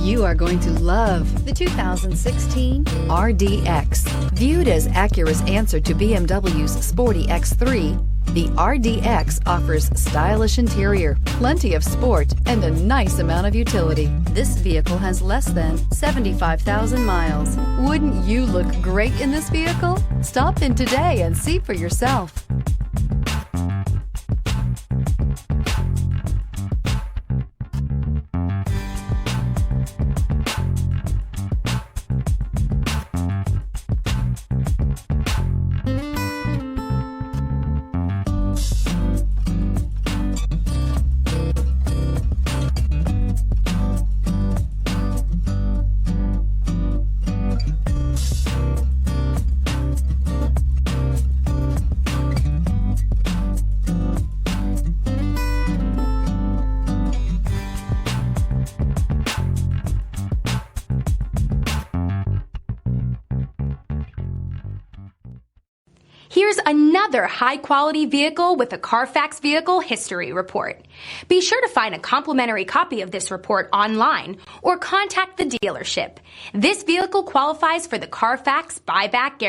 You are going to love the 2016 RDX. Viewed as Acura's answer to BMW's sporty X3, the RDX offers stylish interior, plenty of sport, and a nice amount of utility. This vehicle has less than 75,000 miles. Wouldn't you look great in this vehicle? Stop in today and see for yourself. Here's another high-quality vehicle with a Carfax Vehicle History Report. Be sure to find a complimentary copy of this report online or contact the dealership. This vehicle qualifies for the Carfax Buyback Guarantee.